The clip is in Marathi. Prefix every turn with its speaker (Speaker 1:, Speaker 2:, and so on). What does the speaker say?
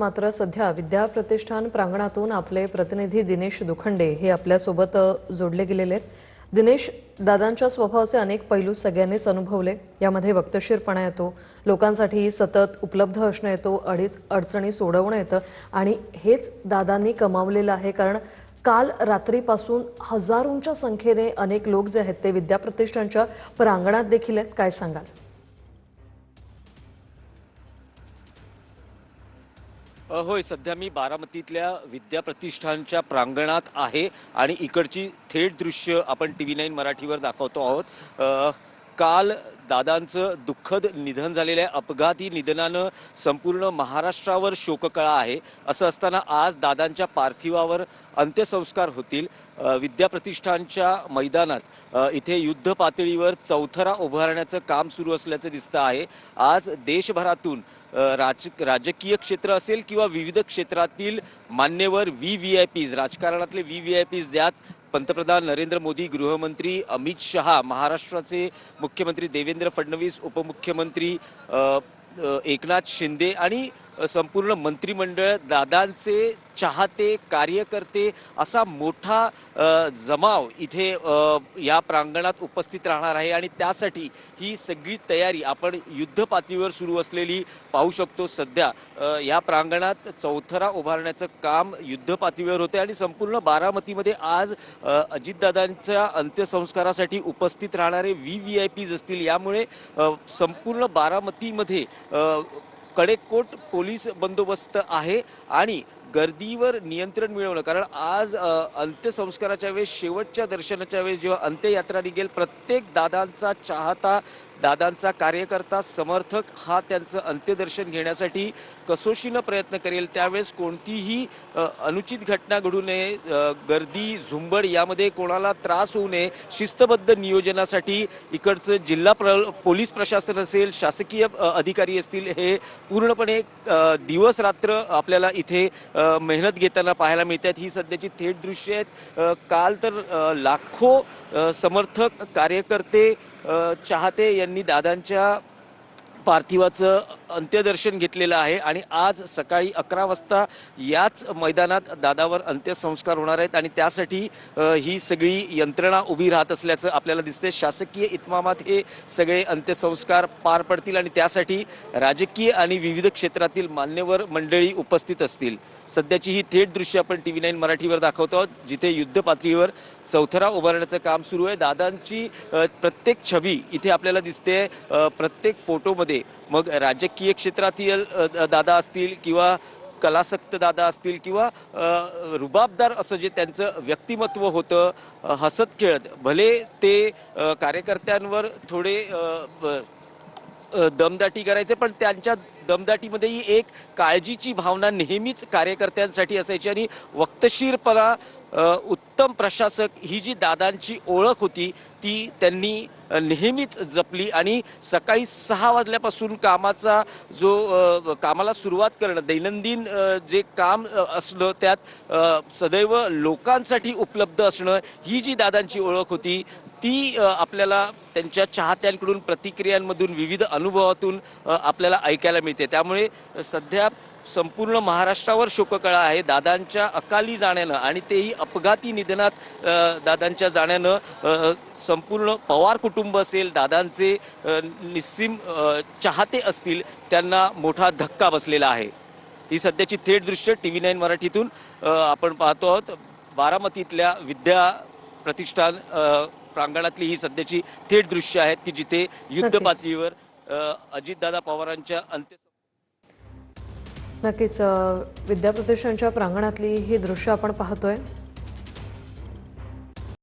Speaker 1: मात्र सध्या विद्या प्रतिष्ठान प्रांगणातून आपले प्रतिनिधी दिनेश दुखंडे हे आपल्यासोबत जोडले गेलेले आहेत। दिनेश, दादांच्या स्वभावाचे अनेक पैलू सगळ्यांनीच अनुभवले। यामध्ये वक्तशीरपणा येतो, लोकांसाठी सतत उपलब्ध असणं येतो, अडचणी सोडवणं येतं आणि हेच दादांनी कमावलेलं आहे। कारण काल रात्रीपासून हजारोंच्या संख्येने अनेक लोक जे आहेत ते विद्या प्रतिष्ठानच्या प्रांगणात देखील आहेत। काय सांगाल?
Speaker 2: होय, सध्या मी बारामतीतल्या विद्या प्रतिष्ठानच्या प्रांगणात आहे आणि इकडची थेट दृश्य आपण TV9 मराठीवर दाखवतो आहोत। काल दादांचं दुःखद निधन झालेलं आहे। अपघाती निधनानं संपूर्ण महाराष्ट्रावर शोककळा आहे। असं असताना आज दादांच्या पार्थिवावर अंत्यसंस्कार होतील। विद्या प्रतिष्ठानच्या मैदानात इथे युद्ध पातळीवर चौथरा उभारण्याचं काम सुरू असल्याचं दिसतं आहे। आज देशभरातून राजकीय क्षेत्र असेल किंवा विविध क्षेत्रातील मान्यवर VVIPs, राजकारणातले VVIPs, ज्यात पंतप्रधान नरेंद्र मोदी, गृहमंत्री अमित शहा, महाराष्ट्राचे मुख्यमंत्री देवेंद्र फडणवीस, उपमुख्यमंत्री एकनाथ शिंदे आणि संपूर्ण मंत्रिमंडळ, दादांचे चाहते, कार्यकर्ते असा मोठा जमाव इथे या प्रांगणात उपस्थित राहणार आहे आणि त्यासाठी ही सगळी तयारी आपण युद्ध पातळीवर सुरू असलेली पाहू शकतो। सध्या या प्रांगणात चौथरा उभारण्याचं काम युद्ध पातळीवर होते आणि संपूर्ण बारामतीमध्ये आज अजितदादांच्या अंत्यसंस्कारासाठी उपस्थित राहणारे VVIPs असतील। यामुळे संपूर्ण बारामतीमध्ये कडेकोट पोलीस बंदोबस्त आहे आणि गर्दीवर नियंत्रण मिळवणं, कारण आज अंत्यसंस्काराच्या वेळेस, शेवटच्या दर्शनाच्या वेळेस जेव्हा अंत्ययात्रा निघेल, प्रत्येक दादांचा चाहता, दादांचा कार्यकर्ता, समर्थक हा त्यांचं अंत्यदर्शन घेण्यासाठी कसोशीनं प्रयत्न करेल। त्यावेळेस कोणतीही अनुचित घटना घडू नये, गर्दी, झुंबड यामध्ये कोणाला त्रास होऊ नये, शिस्तबद्ध नियोजनासाठी इकडचं जिल्हा पोलीस प्रशासन असेल, शासकीय अधिकारी असतील, हे पूर्णपणे दिवस रात्र आपल्याला इथे मेहनत घेताना पाहायला मिळतात। ही सध्याची थेट दृश्य आहेत। काल तर लाखो समर्थक, कार्यकर्ते, चाहते यांनी दादांच्या पार्थिवाचं अंत्यदर्शन घेतलेलं आहे आणि आज सकाळी 11 वाजता याच मैदानात दादावर अंत्यसंस्कार होणार आहेत आणि त्यासाठी ही सगळी यंत्रणा उभी राहत असल्याचं आपल्याला दिसते। शासकीय इतमामात हे सगळे अंत्यसंस्कार पार पडतील आणि त्यासाठी राजकीय आणि विविध क्षेत्रातील मान्यवर मंडळी उपस्थित असतील। सध्याची ही थेट दृश्य आपण TV9 मराठीवर दाखवतो आहोत, जिथे युद्ध पातळीवर चौथरा उभारण्याचं काम सुरू आहे। दादांची प्रत्येक छबी इथे आपल्याला दिसते, प्रत्येक फोटोमध्ये। मग राजकीय क्षेत्रातील दादा असतील किंवा कलासक्त दादा असतील किंवा रुबाबदार असं जे त्यांचं व्यक्तिमत्व होतं, हसत खेळत, भले ते कार्यकर्त्यांवर थोडे दमदाटी करायचे, पण त्यांच्या दमदाटीमध्येही एक काळजीची भावना नेहमीच कार्यकर्त्यांसाठी असायची आणि वक्तशीरपणा, उत्तम प्रशासक ही जी दादांची ओळख होती ती त्यांनी नेहमीच जपली आणि सकाळी 6 वाजल्यापासून कामाला सुरुवात करणं, दैनंदिन जे काम असलं त्यात सदैव लोकांसाठी उपलब्ध असणं, ही जी दादांची ओळख होती ती आपल्याला त्यांच्या चाहत्यांकडून, प्रतिक्रियांमधून, विविध अनुभवातून आपल्याला ऐकायला मिळते। त्यामुळे सध्या संपूर्ण महाराष्ट्रावर शोककळा आहे दादांच्या अकाली जाण्यानं आणि तेही अपघाती निधनात दादांच्या जाण्यानं। संपूर्ण पवार कुटुंब असेल, दादांचे निस्सीम चाहते असतील, त्यांना मोठा धक्का बसलेला आहे। ही सध्याची थेट दृश्य TV9 मराठीतून आपण पाहतो आहोत। बारामतीतल्या विद्या प्रतिष्ठान प्रांगणातली ही सध्याची थेट दृश्य आहेत की जिथे युद्ध पातळीवर अजितदादा पवारांच्या
Speaker 1: नक्कीच विद्या प्रतिष्ठानच्या प्रांगणातली ही दृश्य आपण पाहतोय।